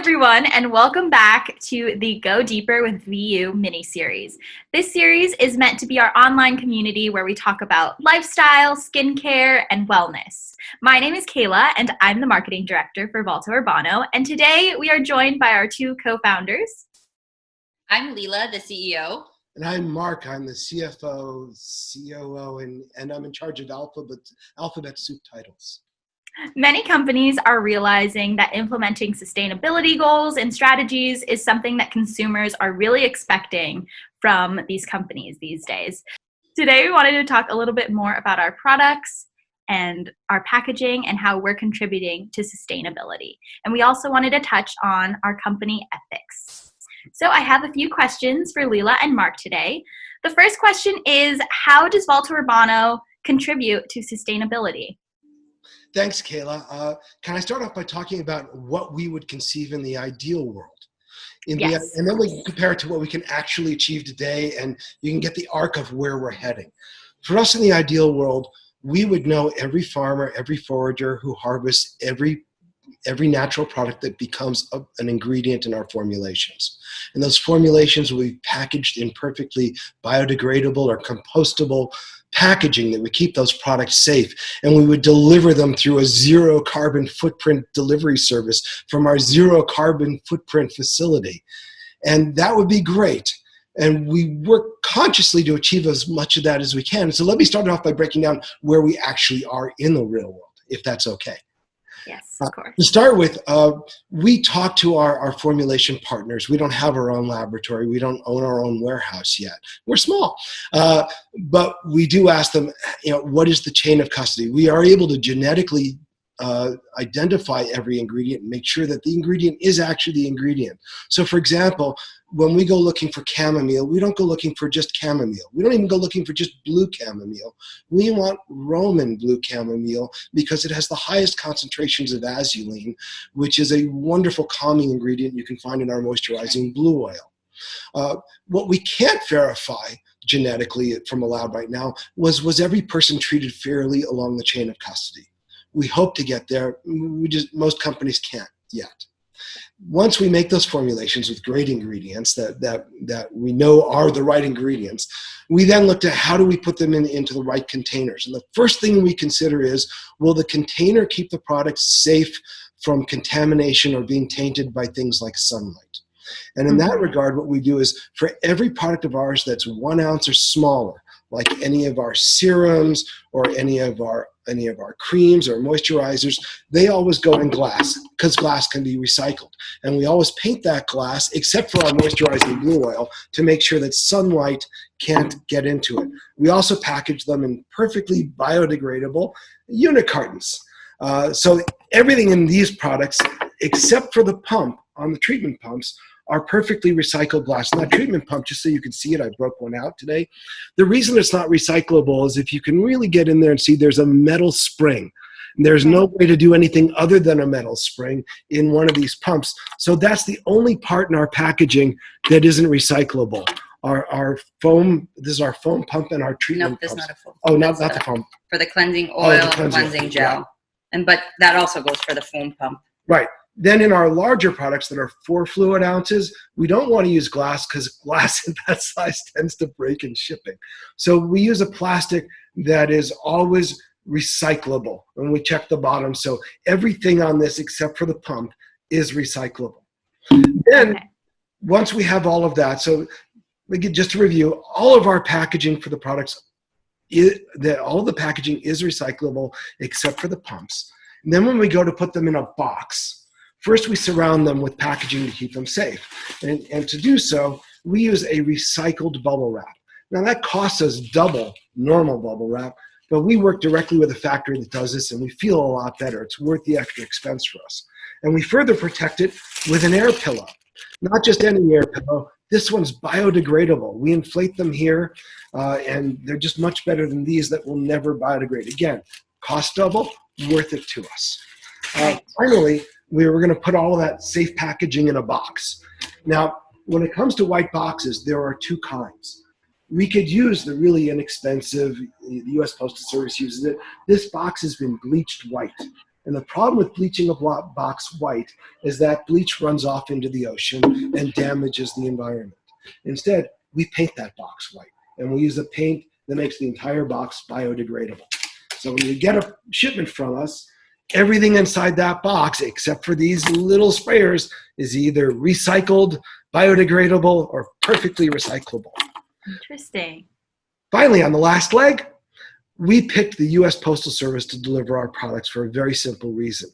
everyone, and welcome back to the Go Deeper with VU mini-series. This series is meant to be our online community where we talk about lifestyle, skincare, and wellness. My name is Kayla, and I'm the marketing director for Volta Urbano, and today we are joined by our two co-founders. I'm Leela, the CEO. And I'm Mark. I'm the CFO, COO, and I'm in charge of Alphabet Soup titles. Many companies are realizing that implementing sustainability goals and strategies is something that consumers are really expecting from these companies these days. Today, we wanted to talk a little bit more about our products and our packaging and how we're contributing to sustainability. And we also wanted to touch on our company ethics. So I have a few questions for Leela and Mark today. The first question is, how does Volta Urbano contribute to sustainability? Thanks, Kayla. Can I start off by talking about what we would conceive in the ideal world? Yes. And then we can compare it to what we can actually achieve today, and you can get the arc of where we're heading. For us in the ideal world, we would know every farmer, every forager who harvests every natural product that becomes an ingredient in our formulations. And those formulations will be packaged in perfectly biodegradable or compostable packaging that would keep those products safe. And we would deliver them through a zero carbon footprint delivery service from our zero carbon footprint facility. And that would be great. And we work consciously to achieve as much of that as we can. So let me start off by breaking down where we actually are in the real world, if that's okay. Yes, of course. To start with, we talk to our formulation partners. We don't have our own laboratory. We don't own our own warehouse yet. We're small. But we do ask them, what is the chain of custody? We are able to genetically identify every ingredient and make sure that the ingredient is actually the ingredient. So for example, when we go looking for chamomile, we don't go looking for just chamomile. We don't even go looking for just blue chamomile. We want Roman blue chamomile because it has the highest concentrations of azulene, which is a wonderful calming ingredient you can find in our moisturizing blue oil. What we can't verify genetically from a lab right now was every person treated fairly along the chain of custody. We hope to get there. Most companies can't yet. Once we make those formulations with great ingredients that we know are the right ingredients, we then look at how do we put them into the right containers. And the first thing we consider is, will the container keep the product safe from contamination or being tainted by things like sunlight? And in that regard, what we do is for every product of ours that's 1 ounce or smaller, like any of our serums or any of our creams or moisturizers, they always go in glass because glass can be recycled. And we always paint that glass, except for our moisturizing blue oil, to make sure that sunlight can't get into it. We also package them in perfectly biodegradable unit cartons. So everything in these products, except for the pump on the treatment pumps, are perfectly recycled glass. And that treatment pump, just so you can see it, I broke one out today. The reason it's not recyclable is if you can really get in there and see there's a metal spring. And there's no way to do anything other than a metal spring in one of these pumps. So that's the only part in our packaging that isn't recyclable. Our foam, this is our foam pump and our treatment Nope, there's pumps. not a foam. Oh, not the foam. For the cleansing oil, the cleansing gel. But that also goes for the foam pump. Right. Then in our larger products that are 4 fluid ounces, we don't want to use glass because glass in that size tends to break in shipping. So we use a plastic that is always recyclable when we check the bottom. So everything on this except for the pump is recyclable. Then once we have all of that, so just to review, all of our packaging for the products, all the packaging is recyclable except for the pumps. And then when we go to put them in a box, first, we surround them with packaging to keep them safe. And to do so, we use a recycled bubble wrap. Now, that costs us double normal bubble wrap, but we work directly with a factory that does this, and we feel a lot better. It's worth the extra expense for us. And we further protect it with an air pillow. Not just any air pillow. This one's biodegradable. We inflate them here, and they're just much better than these that will never biodegrade. Again, cost double, worth it to us. Finally, we were going to put all of that safe packaging in a box. Now, when it comes to white boxes, there are 2 kinds. We could use the really inexpensive, the U.S. Postal Service uses it. This box has been bleached white. And the problem with bleaching a box white is that bleach runs off into the ocean and damages the environment. Instead, we paint that box white, and we use a paint that makes the entire box biodegradable. So when you get a shipment from us, everything inside that box, except for these little sprayers, is either recycled, biodegradable, or perfectly recyclable. Interesting. Finally, on the last leg, we picked the U.S. Postal Service to deliver our products for a very simple reason.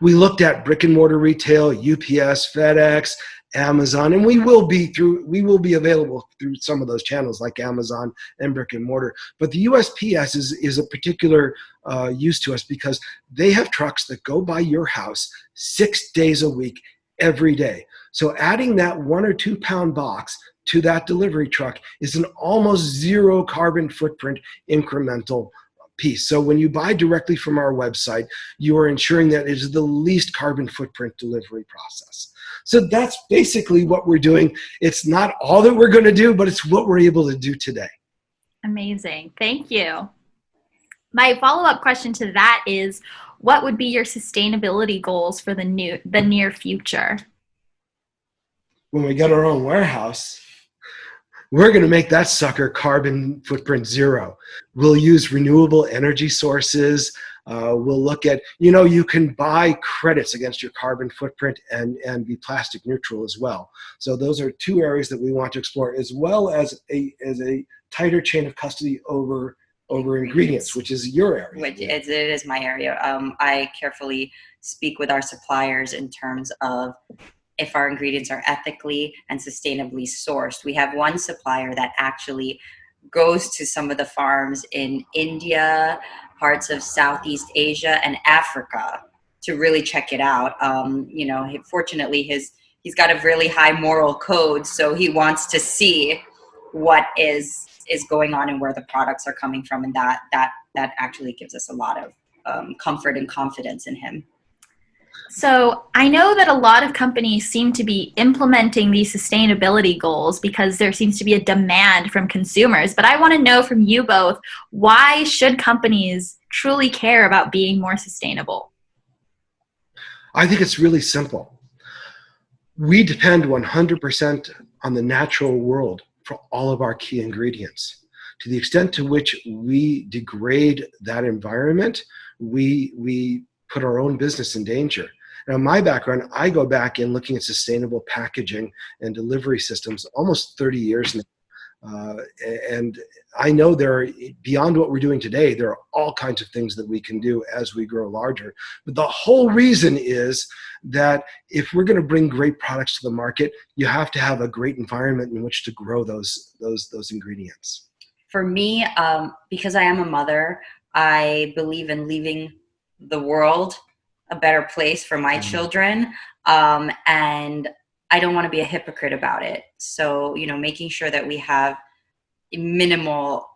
We looked at brick and mortar retail, UPS, FedEx, Amazon, and we will be available through some of those channels like Amazon and brick and mortar. But the USPS is a particular use to us because they have trucks that go by your house 6 days a week, every day. So adding that 1 or 2 pound box to that delivery truck is an almost zero carbon footprint incremental piece. So when you buy directly from our website, you are ensuring that it is the least carbon footprint delivery process. So that's basically what we're doing. It's not all that we're going to do, but it's what we're able to do today. Amazing. Thank you. My follow-up question to that is, what would be your sustainability goals for the near future? When we get our own warehouse, we're going to make that sucker carbon footprint zero. We'll use renewable energy sources. We'll look at, you can buy credits against your carbon footprint and be plastic neutral as well. So those are 2 areas that we want to explore, as well as a tighter chain of custody over ingredients, which is your area. Which it is my area. I carefully speak with our suppliers in terms of if our ingredients are ethically and sustainably sourced. We have one supplier that actually goes to some of the farms in India, parts of Southeast Asia, and Africa to really check it out. Fortunately, he's got a really high moral code, so he wants to see what is going on and where the products are coming from, and that actually gives us a lot of comfort and confidence in him. So I know that a lot of companies seem to be implementing these sustainability goals because there seems to be a demand from consumers. But I want to know from you both, why should companies truly care about being more sustainable? I think it's really simple. We depend 100% on the natural world for all of our key ingredients. To the extent to which we degrade that environment, we put our own business in danger. Now, my background, I go back in looking at sustainable packaging and delivery systems almost 30 years now. And I know beyond what we're doing today, there are all kinds of things that we can do as we grow larger. But the whole reason is that if we're going to bring great products to the market, you have to have a great environment in which to grow those ingredients. For me, because I am a mother, I believe in leaving the world a better place for my children. And I don't want to be a hypocrite about it. So, making sure that we have minimal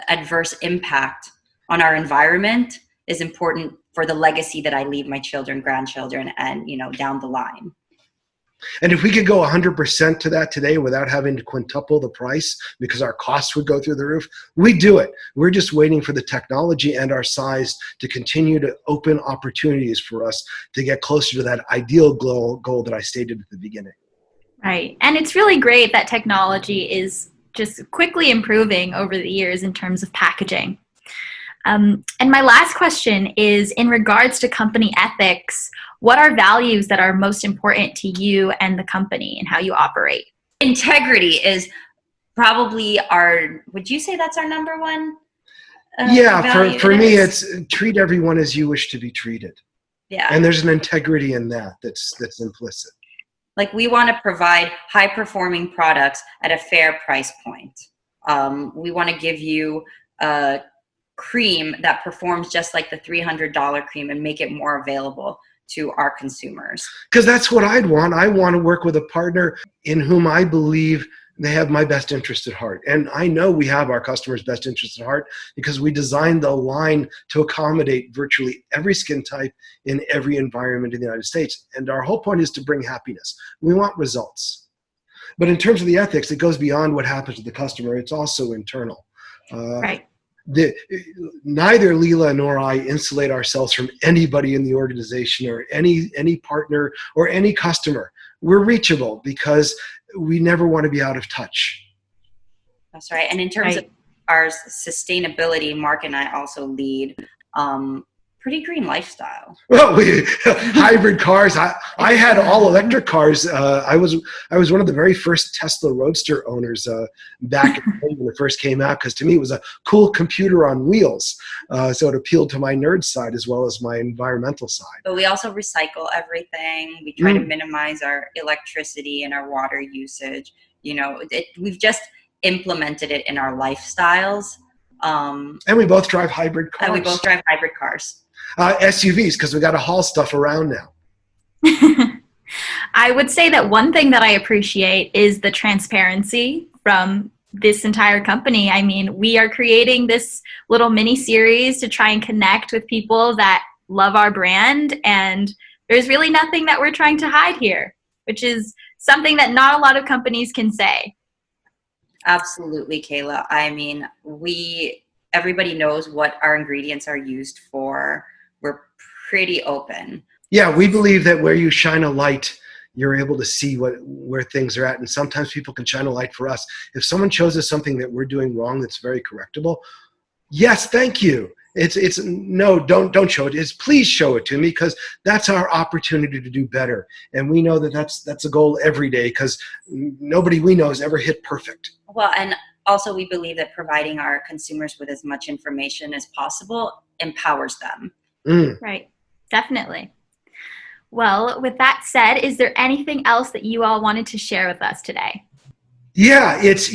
adverse impact on our environment is important for the legacy that I leave my children, grandchildren, and, down the line. And if we could go 100% to that today without having to quintuple the price because our costs would go through the roof, we'd do it. We're just waiting for the technology and our size to continue to open opportunities for us to get closer to that ideal goal that I stated at the beginning. Right. And it's really great that technology is just quickly improving over the years in terms of packaging. And my last question is, in regards to company ethics, what are values that are most important to you and the company and how you operate? Integrity is probably would you say that's our number one? Yeah, for me, it's treat everyone as you wish to be treated. Yeah. And there's an integrity in that's implicit. Like, we want to provide high performing products at a fair price point. We want to give you a cream that performs just like the $300 cream and make it more available to our consumers. Because that's what I'd want. I want to work with a partner in whom I believe they have my best interest at heart. And I know we have our customers' best interest at heart because we designed the line to accommodate virtually every skin type in every environment in the United States. And our whole point is to bring happiness. We want results. But in terms of the ethics, it goes beyond what happens to the customer. It's also internal. Right. Neither Leela nor I insulate ourselves from anybody in the organization or any partner or any customer. We're reachable because we never want to be out of touch. That's right. And in terms of our sustainability, Mark and I also lead pretty green lifestyle. Well, hybrid cars. I had all electric cars. I was one of the very first Tesla Roadster owners back when it first came out, because to me it was a cool computer on wheels. So it appealed to my nerd side as well as my environmental side. But we also recycle everything. We try to minimize our electricity and our water usage. You know, we've just implemented it in our lifestyles. And we both drive hybrid cars. SUVs, because we got to haul stuff around now. I would say that one thing that I appreciate is the transparency from this entire company. I mean, we are creating this little mini series to try and connect with people that love our brand, and there's really nothing that we're trying to hide here, which is something that not a lot of companies can say. Absolutely, Kayla. I mean, everybody knows what our ingredients are used for. We're pretty open. Yeah, we believe that where you shine a light, you're able to see where things are at. And sometimes people can shine a light for us. If someone shows us something that we're doing wrong that's very correctable, yes, thank you. It's no, don't show it. It's please show it to me, because that's our opportunity to do better. And we know that that's a goal every day, because nobody we know has ever hit perfect. Well, and also we believe that providing our consumers with as much information as possible empowers them. Right. Definitely. Well, with that said, is there anything else that you all wanted to share with us today? Yeah, it's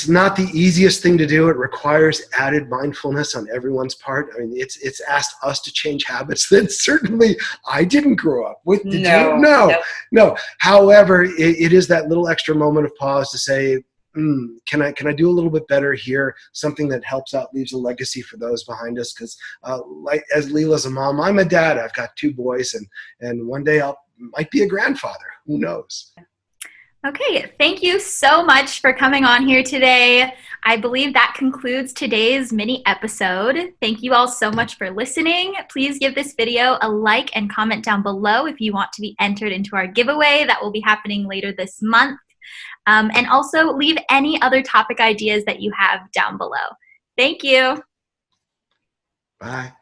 not the easiest thing to do. It requires added mindfulness on everyone's part. I mean, it's asked us to change habits that certainly I didn't grow up with. Did you? No. However, it is that little extra moment of pause to say, can I do a little bit better here? Something that helps out, leaves a legacy for those behind us. Because like as Leela's a mom, I'm a dad. I've got 2 boys, and one day might be a grandfather. Who knows? Okay, thank you so much for coming on here today. I believe that concludes today's mini episode. Thank you all so much for listening. Please give this video a like and comment down below if you want to be entered into our giveaway that will be happening later this month. And also leave any other topic ideas that you have down below. Thank you. Bye.